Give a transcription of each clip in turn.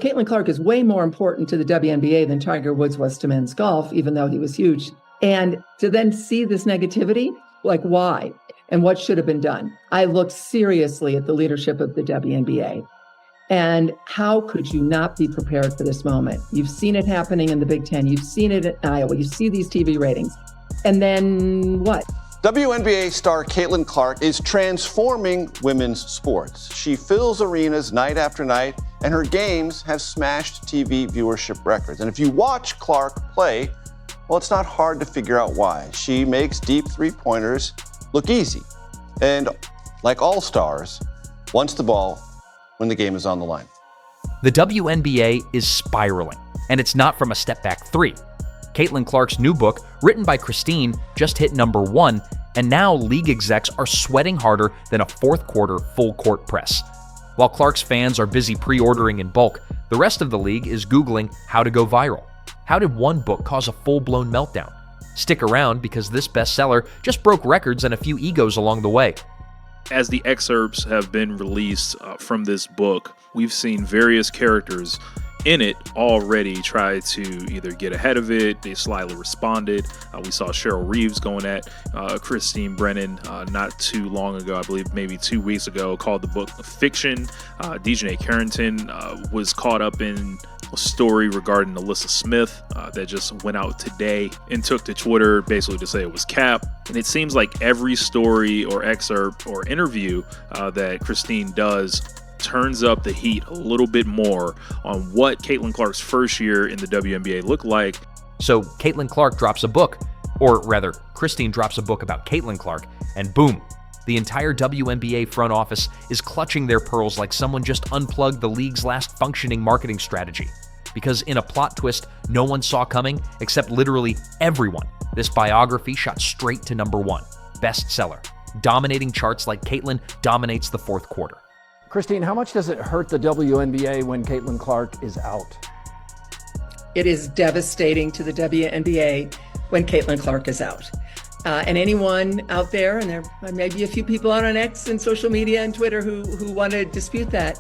Caitlin Clark is way more important to the WNBA than Tiger Woods was to men's golf, even though he was huge. And to then see this negativity, like why and what should have been done? I looked seriously at the leadership of the WNBA. And how could you not be prepared for this moment? You've seen it happening in the Big Ten. You've seen it in Iowa. You see these TV ratings. And then what? WNBA star CaitlinClark is transforming women's sports. She fills arenas night after night, and her games have smashed TV viewership records. And if you watch Clark play, well, it's not hard to figure out why. She makes deep three-pointers look easy. And like all stars, wants the ball when the game is on the line. The WNBA is spiraling, and it's not from a step-back three. CaitlinClark's new book, written by Christine, just hit #1, and now league execs are sweating harder than a fourth-quarter full-court press. While Clark's fans are busy pre-ordering in bulk, the rest of the league is Googling how to go viral. How did one book cause a full-blown meltdown? Stick around because this bestseller just broke records and a few egos along the way. As the excerpts have been released from this book, we've seen various characters in it already try to either get ahead of it. They slyly responded. We saw Cheryl Reeves going at Christine Brennan not too long ago, I believe maybe 2 weeks ago, called the book fiction. DJ Carrington was caught up in a story regarding Alyssa Smith that just went out today and took to Twitter basically to say it was cap. And it seems like every story or excerpt or interview that Christine does turns up the heat a little bit more on what Caitlin Clark's first year in the WNBA looked like. So Caitlin Clark drops a book, or rather, Christine drops a book about Caitlin Clark, and boom, the entire WNBA front office is clutching their pearls like someone just unplugged the league's last functioning marketing strategy. Because in a plot twist no one saw coming, except literally everyone, this biography shot straight to #1, bestseller, dominating charts like Caitlin dominates the fourth quarter. Christine, how much does it hurt the WNBA when Caitlin Clark is out? It is devastating to the WNBA when Caitlin Clark is out. And anyone out there, and there may be a few people out on X and social media and Twitter who want to dispute that,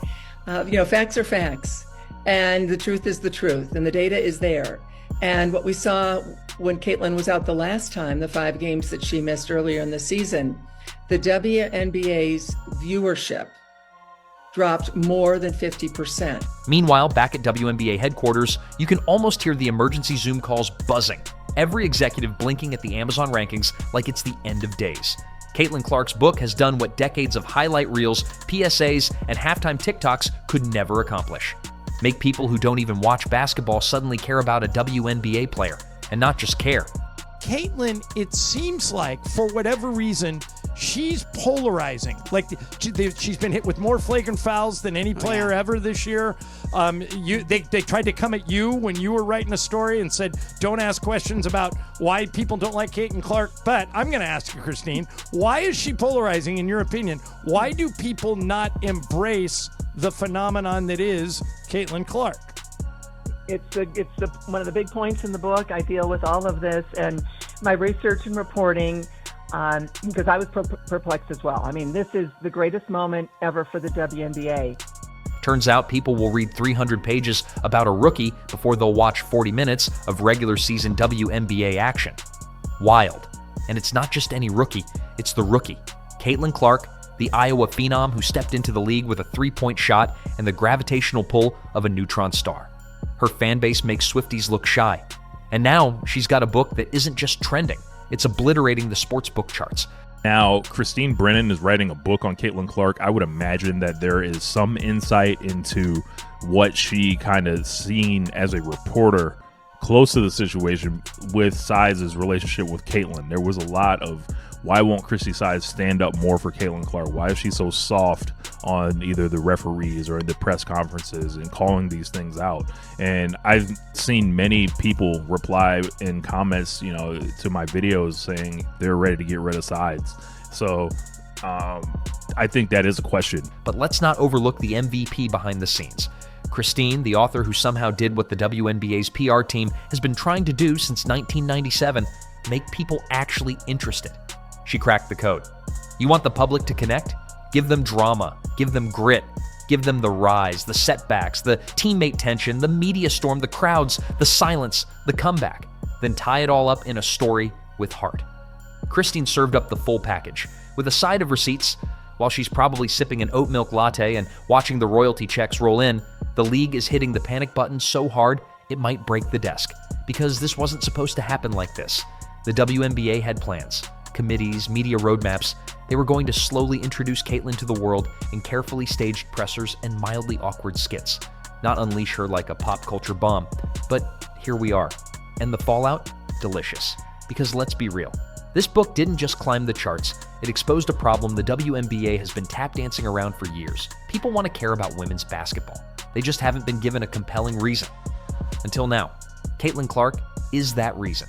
facts are facts. And the truth is the truth. And the data is there. And what we saw when Caitlin was out the last time, the 5 games that she missed earlier in the season, the WNBA's viewership dropped more than 50%. Meanwhile, back at WNBA headquarters, you can almost hear the emergency Zoom calls buzzing. Every executive blinking at the Amazon rankings like it's the end of days. Caitlin Clark's book has done what decades of highlight reels, PSAs, and halftime TikToks could never accomplish. Make people who don't even watch basketball suddenly care about a WNBA player, and not just care. Caitlin, it seems like, for whatever reason, she's polarizing. Like, she's been hit with more flagrant fouls than any player ever this year. They tried to come at you when you were writing a story and said, don't ask questions about why people don't like Caitlin Clark. But I'm going to ask you, Christine, why is she polarizing in your opinion? Why do people not embrace the phenomenon that is Caitlin Clark? It's one of the big points in the book. I deal with all of this and my research and reporting, because I was perplexed as well. I mean, this is the greatest moment ever for the WNBA. Turns out people will read 300 pages about a rookie before they'll watch 40 minutes of regular season WNBA action. Wild. And it's not just any rookie, it's the rookie. Caitlin Clark, the Iowa phenom who stepped into the league with a three-point shot and the gravitational pull of a neutron star. Her fan base makes Swifties look shy. And now she's got a book that isn't just trending, it's obliterating the sports book charts. Now, Christine Brennan is writing a book on Caitlin Clark. I would imagine that there is some insight into what she kind of seen as a reporter close to the situation with Sides' relationship with Caitlin. There was a lot of, why won't Christy Sides stand up more for Caitlin Clark? Why is she so soft on either the referees or in the press conferences and calling these things out? And I've seen many people reply in comments, to my videos saying they're ready to get rid of Sides. So I think that is a question. But let's not overlook the MVP behind the scenes. Christine, the author who somehow did what the WNBA's PR team has been trying to do since 1997, make people actually interested. She cracked the code. You want the public to connect? Give them drama, give them grit, Give them the rise, the setbacks, the teammate tension, the media storm, the crowds, the silence, the comeback. Then tie it all up in a story with heart. Christine served up the full package, with a side of receipts. While she's probably sipping an oat milk latte and watching the royalty checks roll in, the league is hitting the panic button so hard it might break the desk. Because this wasn't supposed to happen like this. The WNBA had plans, committees, media roadmaps. They were going to slowly introduce Caitlyn to the world in carefully staged pressers and mildly awkward skits. Not unleash her like a pop culture bomb. But here we are. And the fallout? Delicious. Because let's be real. This book didn't just climb the charts, it exposed a problem the WNBA has been tap dancing around for years. People want to care about women's basketball. They just haven't been given a compelling reason. Until now, CaitlinClark is that reason.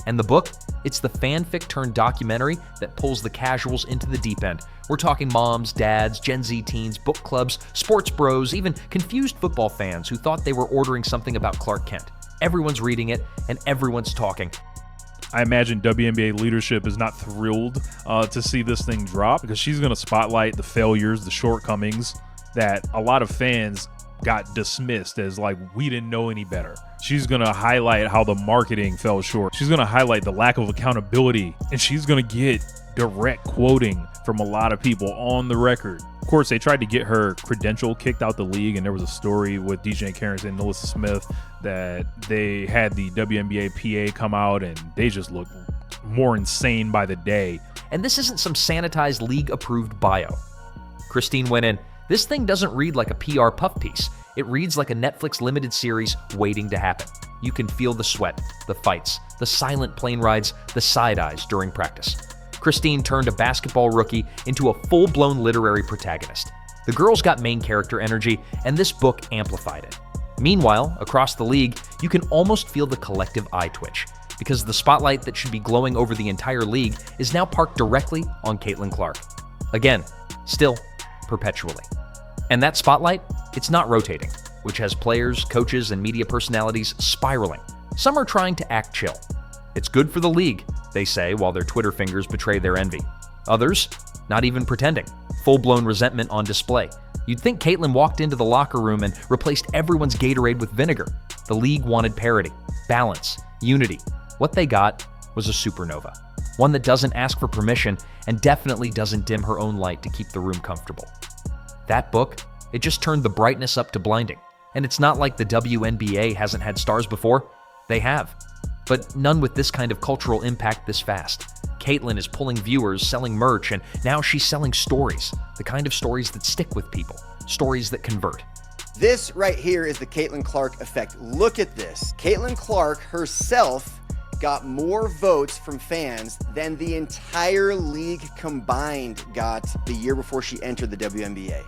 And the book? It's the fanfic turned documentary that pulls the casuals into the deep end. We're talking moms, dads, Gen Z teens, book clubs, sports bros, even confused football fans who thought they were ordering something about Clark Kent. Everyone's reading it, and everyone's talking. I imagine WNBA leadership is not thrilled to see this thing drop, because she's going to spotlight the failures, the shortcomings that a lot of fans got dismissed as like, we didn't know any better. She's going to highlight how the marketing fell short. She's going to highlight the lack of accountability, and she's going to get direct quoting from a lot of people on the record. Of course, they tried to get her credential kicked out the league, and there was a story with DJ Carrington and Melissa Smith that they had the WNBA PA come out, and they just looked more insane by the day. And this isn't some sanitized league-approved bio. Christine went in, this thing doesn't read like a PR puff piece. It reads like a Netflix limited series waiting to happen. You can feel the sweat, the fights, the silent plane rides, the side eyes during practice. Christine turned a basketball rookie into a full-blown literary protagonist. The girls got main character energy, and this book amplified it. Meanwhile, across the league, you can almost feel the collective eye twitch, because the spotlight that should be glowing over the entire league is now parked directly on CaitlinClark. Again, still, perpetually. And that spotlight, it's not rotating, which has players, coaches, and media personalities spiraling. Some are trying to act chill. It's good for the league, they say, while their Twitter fingers betray their envy. Others, not even pretending. Full-blown resentment on display. You'd think Caitlyn walked into the locker room and replaced everyone's Gatorade with vinegar. The league wanted parity, balance, unity. What they got was a supernova. One that doesn't ask for permission and definitely doesn't dim her own light to keep the room comfortable. That book, it just turned the brightness up to blinding. And it's not like the WNBA hasn't had stars before. They have. But none with this kind of cultural impact this fast. Caitlyn is pulling viewers, selling merch, and now she's selling stories. The kind of stories that stick with people. Stories that convert. This right here is the CaitlinClark effect. Look at this. CaitlinClark herself got more votes from fans than the entire league combined got the year before she entered the WNBA.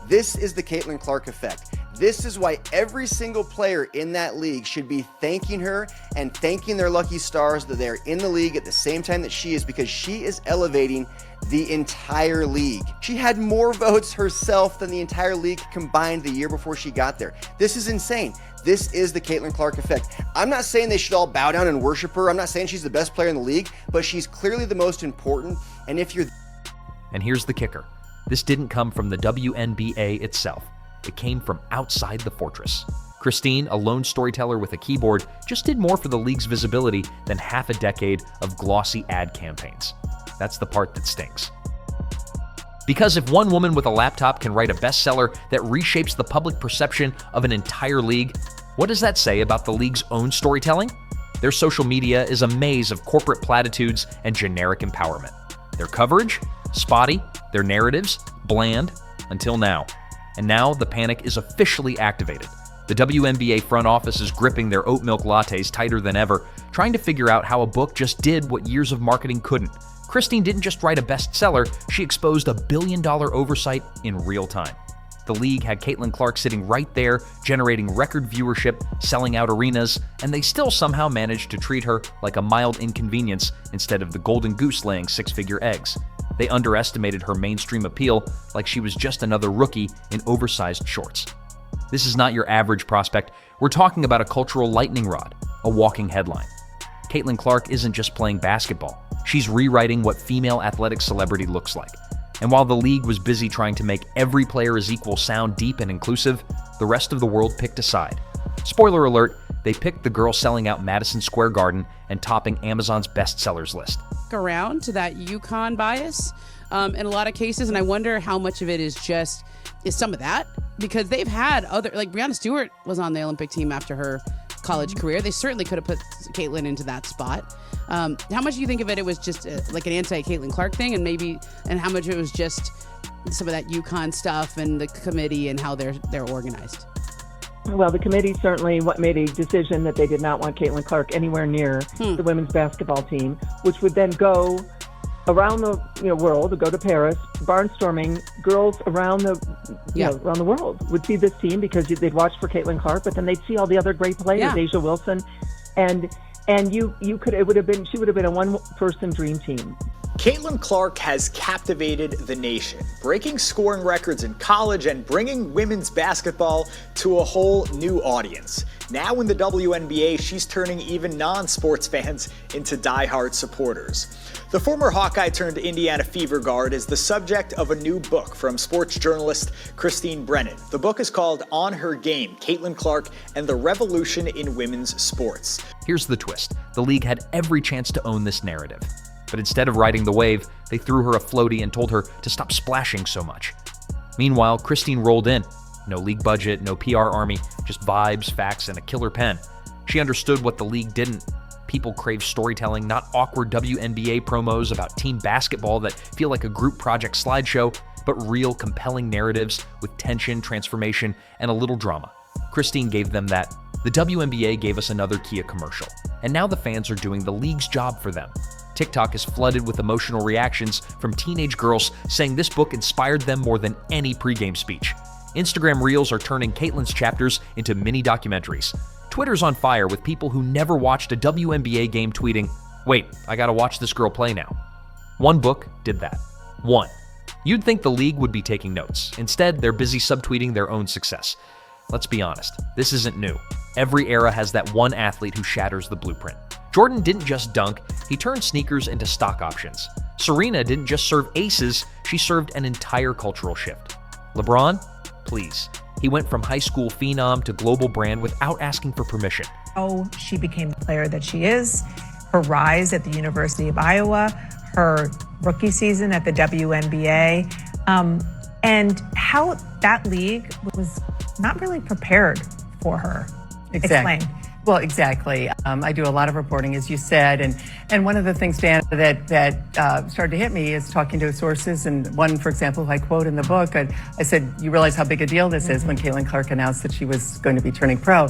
This is the CaitlinClark effect. This is why every single player in that league should be thanking her and thanking their lucky stars that they're in the league at the same time that she is, because she is elevating the entire league. She had more votes herself than the entire league combined the year before she got there. This is insane. This is the CaitlinClark effect. I'm not saying they should all bow down and worship her. I'm not saying she's the best player in the league, but she's clearly the most important. And if you're... And here's the kicker. This didn't come from the WNBA itself. It came from outside the fortress. Christine, a lone storyteller with a keyboard, just did more for the league's visibility than half a decade of glossy ad campaigns. That's the part that stings. Because if one woman with a laptop can write a bestseller that reshapes the public perception of an entire league, what does that say about the league's own storytelling? Their social media is a maze of corporate platitudes and generic empowerment. Their coverage? Spotty. Their narratives? Bland. Until now. And now the panic is officially activated. The WNBA front office is gripping their oat milk lattes tighter than ever, trying to figure out how a book just did what years of marketing couldn't. Christine didn't just write a bestseller, she exposed a billion-dollar oversight in real time. The league had CaitlinClark sitting right there, generating record viewership, selling out arenas, and they still somehow managed to treat her like a mild inconvenience instead of the golden goose laying six-figure eggs. They underestimated her mainstream appeal like she was just another rookie in oversized shorts. This is not your average prospect. We're talking about a cultural lightning rod, a walking headline. CaitlinClark isn't just playing basketball. She's rewriting what female athletic celebrity looks like. And while the league was busy trying to make every player as equal sound deep and inclusive, the rest of the world picked a side. Spoiler alert, they picked the girl selling out Madison Square Garden and topping Amazon's bestsellers list. Around to that Yukon bias in a lot of cases, and I wonder how much of it is some of that, because they've had other, like Breanna Stewart was on the Olympic team after her college career. They certainly could have put Caitlyn into that spot. How much do you think of it was just like an anti-CaitlinClark thing, and how much it was just some of that Yukon stuff and the committee and how they're organized? Well, the committee certainly made a decision that they did not want Caitlin anywhere near the women's basketball team, which would then go around the world, go to Paris, barnstorming. Girls around around the world would see this team because they'd watch for Caitlin, but then they'd see all the other great players, Asia Wilson, and she would have been a one-person dream team. CaitlinClark has captivated the nation, breaking scoring records in college and bringing women's basketball to a whole new audience. Now in the WNBA, she's turning even non-sports fans into diehard supporters. The former Hawkeye turned Indiana Fever guard is the subject of a new book from sports journalist Christine Brennan. The book is called On Her Game, CaitlinClark and the Revolution in Women's Sports. Here's the twist. The league had every chance to own this narrative. But instead of riding the wave, they threw her a floaty and told her to stop splashing so much. Meanwhile, Christine rolled in. No league budget, no PR army, just vibes, facts, and a killer pen. She understood what the league didn't. People crave storytelling, not awkward WNBA promos about team basketball that feel like a group project slideshow, but real, compelling narratives with tension, transformation, and a little drama. Christine gave them that. The WNBA gave us another Kia commercial, and now the fans are doing the league's job for them. TikTok is flooded with emotional reactions from teenage girls saying this book inspired them more than any pregame speech. Instagram Reels are turning Caitlyn's chapters into mini documentaries. Twitter's on fire with people who never watched a WNBA game tweeting, "Wait, I gotta watch this girl play now." One book did that. One. You'd think the league would be taking notes. Instead, they're busy subtweeting their own success. Let's be honest, this isn't new. Every era has that one athlete who shatters the blueprint. Jordan didn't just dunk, he turned sneakers into stock options. Serena didn't just serve aces, she served an entire cultural shift. LeBron? Please. He went from high school phenom to global brand without asking for permission. How she became the player that she is, her rise at the University of Iowa, her rookie season at the WNBA, and how that league was not really prepared for her. Exactly. Explain. Well, exactly. I do a lot of reporting, as you said, and one of the things, Dan, that started to hit me is talking to sources, and one, for example, who I quote in the book, I said, you realize how big a deal this is when CaitlinClark announced that she was going to be turning pro.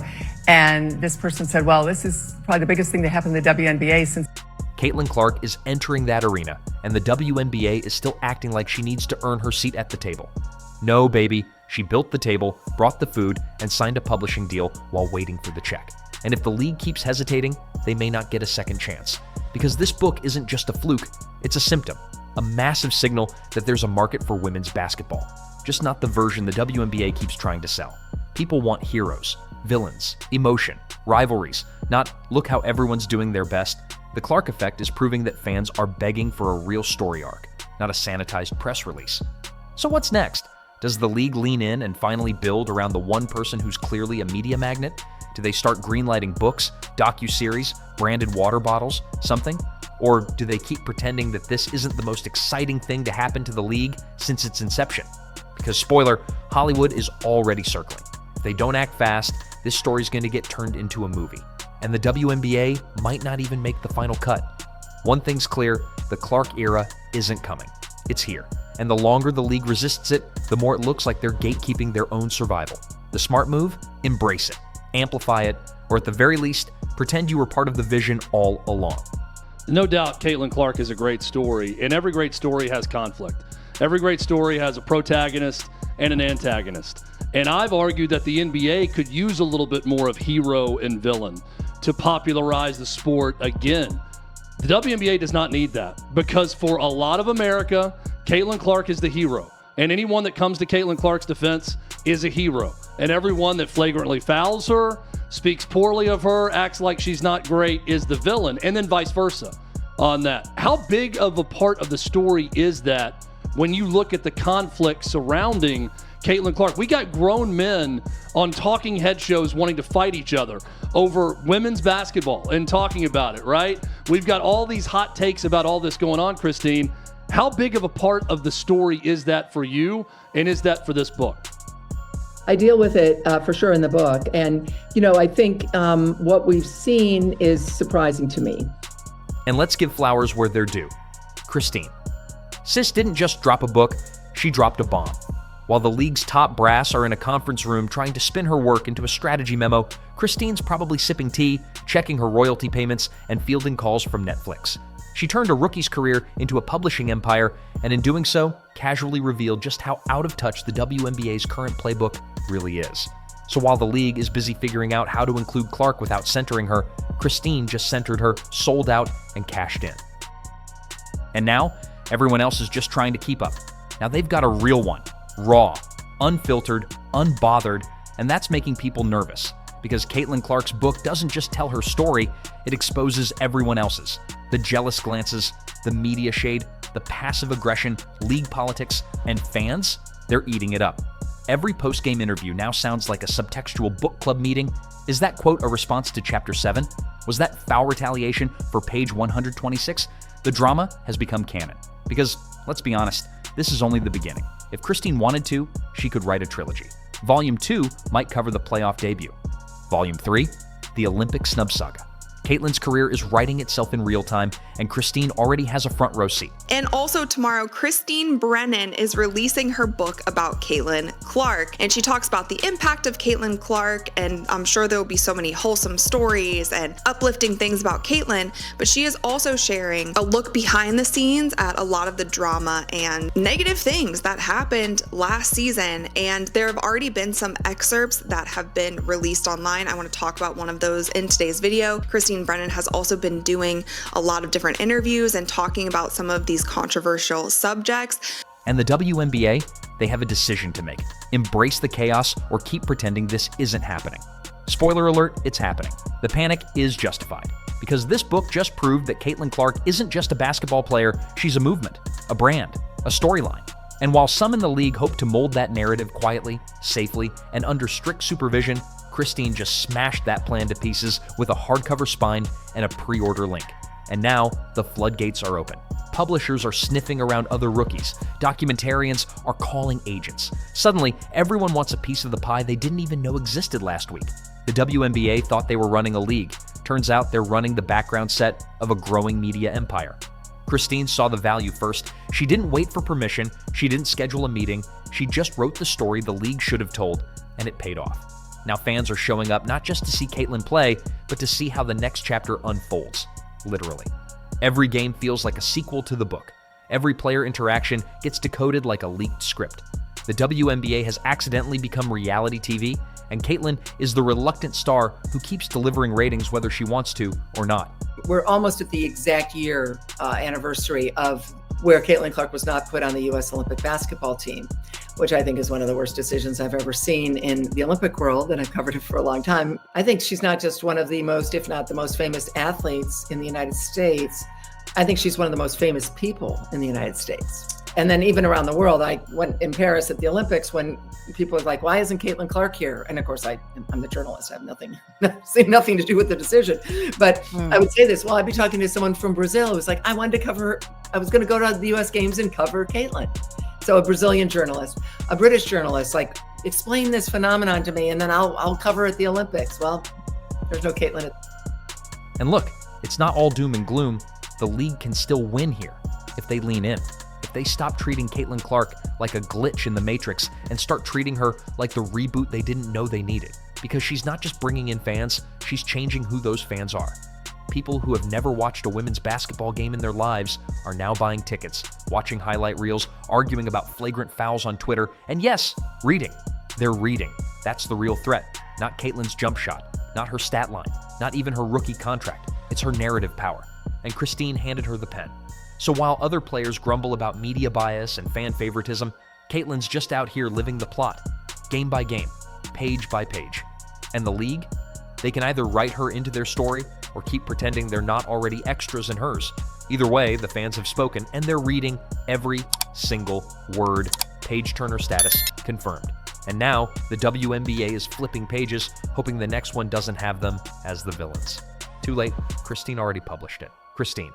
And this person said, well, this is probably the biggest thing that happened in the WNBA since... CaitlinClark is entering that arena, and the WNBA is still acting like she needs to earn her seat at the table. No, baby. She built the table, brought the food, and signed a publishing deal while waiting for the check. And if the league keeps hesitating, they may not get a second chance. Because this book isn't just a fluke, it's a symptom, a massive signal that there's a market for women's basketball. Just not the version the WNBA keeps trying to sell. People want heroes, villains, emotion, rivalries, not look how everyone's doing their best. The Clark effect is proving that fans are begging for a real story arc, not a sanitized press release. So what's next? Does the league lean in and finally build around the one person who's clearly a media magnet? Do they start greenlighting books, docuseries, branded water bottles, something? Or do they keep pretending that this isn't the most exciting thing to happen to the league since its inception? Because spoiler, Hollywood is already circling. If they don't act fast, this story's going to get turned into a movie. And the WNBA might not even make the final cut. One thing's clear, the Clark era isn't coming. It's here. And the longer the league resists it, the more it looks like they're gatekeeping their own survival. The smart move? Embrace it. Amplify it, or at the very least, pretend you were part of the vision all along. No doubt CaitlinClark is a great story, and every great story has conflict. Every great story has a protagonist and an antagonist. And I've argued that the NBA could use a little bit more of hero and villain to popularize the sport again. The WNBA does not need that, because for a lot of America, CaitlinClark is the hero. And anyone that comes to CaitlinClark's defense is a hero. And everyone that flagrantly fouls her, speaks poorly of her, acts like she's not great is the villain, and then vice versa on that. How big of a part of the story is that when you look at the conflict surrounding Caitlin Clark. We got grown men on talking head shows wanting to fight each other over women's basketball and talking about it, right? We've got all these hot takes about all this going on, Christine. How big of a part of the story is that for you, and is that for this book? I deal with it for sure in the book. And, I think what we've seen is surprising to me. And let's give flowers where they're due. Christine. Sis didn't just drop a book, she dropped a bomb. While the league's top brass are in a conference room trying to spin her work into a strategy memo, Christine's probably sipping tea, checking her royalty payments, and fielding calls from Netflix. She turned a rookie's career into a publishing empire, and in doing so, casually revealed just how out of touch the WNBA's current playbook really is. So while the league is busy figuring out how to include Clark without centering her, Christine just centered her, sold out, and cashed in. And now, everyone else is just trying to keep up. Now they've got a real one. Raw, unfiltered, unbothered, and that's making people nervous because Caitlin Clark's book doesn't just tell her story, it exposes everyone else's. The jealous glances, the media shade, the passive aggression, league politics, and fans, they're eating it up. Every post-game interview now sounds like a subtextual book club meeting. Is that quote a response to Chapter 7? Was that foul retaliation for page 126? The drama has become canon. Because, let's be honest, this is only the beginning. If Christine wanted to, she could write a trilogy. Volume 2 might cover the playoff debut. Volume 3, the Olympic snub saga. Caitlin's career is writing itself in real time, and Christine already has a front row seat. And also tomorrow, Christine Brennan is releasing her book about Caitlin Clark. And she talks about the impact of Caitlin Clark, and I'm sure there will be so many wholesome stories and uplifting things about Caitlin, but she is also sharing a look behind the scenes at a lot of the drama and negative things that happened last season. And there have already been some excerpts that have been released online. I want to talk about one of those in today's video. Christine Brennan has also been doing a lot of different interviews and talking about some of these controversial subjects. And the WNBA, they have a decision to make. Embrace the chaos or keep pretending this isn't happening. Spoiler alert, it's happening. The panic is justified because this book just proved that Caitlin Clark isn't just a basketball player, she's a movement, a brand, a storyline. And while some in the league hope to mold that narrative quietly, safely, and under strict supervision, Christine just smashed that plan to pieces with a hardcover spine and a pre-order link. And now, the floodgates are open. Publishers are sniffing around other rookies. Documentarians are calling agents. Suddenly, everyone wants a piece of the pie they didn't even know existed last week. The WNBA thought they were running a league. Turns out they're running the background set of a growing media empire. Christine saw the value first. She didn't wait for permission. She didn't schedule a meeting. She just wrote the story the league should have told, and it paid off. Now fans are showing up not just to see Caitlin play, but to see how the next chapter unfolds, literally. Every game feels like a sequel to the book. Every player interaction gets decoded like a leaked script. The WNBA has accidentally become reality TV, and Caitlin is the reluctant star who keeps delivering ratings whether she wants to or not. We're almost at the exact year anniversary of where Caitlin Clark was not put on the U.S. Olympic basketball team, which I think is one of the worst decisions I've ever seen in the Olympic world, and I've covered it for a long time. I think she's not just one of the most, if not the most famous athletes in the United States. I think she's one of the most famous people in the United States. And then even around the world, I went in Paris at the Olympics when people were like, why isn't Caitlin Clark here? And of course, I'm the journalist. I have nothing to do with the decision. But I would say this, well, I'd be talking to someone from Brazil who was like, I was going to go to the US Games and cover Caitlin. So a Brazilian journalist, a British journalist, like, explain this phenomenon to me and then I'll cover at the Olympics. Well, there's no Caitlin. And look, it's not all doom and gloom. The league can still win here if they lean in. If they stop treating Caitlin Clark like a glitch in the Matrix and start treating her like the reboot they didn't know they needed. Because she's not just bringing in fans, she's changing who those fans are. People who have never watched a women's basketball game in their lives are now buying tickets, watching highlight reels, arguing about flagrant fouls on Twitter, and yes, reading. They're reading. That's the real threat. Not Caitlin's jump shot, not her stat line, not even her rookie contract. It's her narrative power. And Christine handed her the pen. So while other players grumble about media bias and fan favoritism, Caitlin's just out here living the plot, game by game, page by page. And the league? They can either write her into their story or keep pretending they're not already extras in hers. Either way, the fans have spoken, and they're reading every single word. Page-turner status confirmed. And now, the WNBA is flipping pages, hoping the next one doesn't have them as the villains. Too late. Christine already published it. Christine,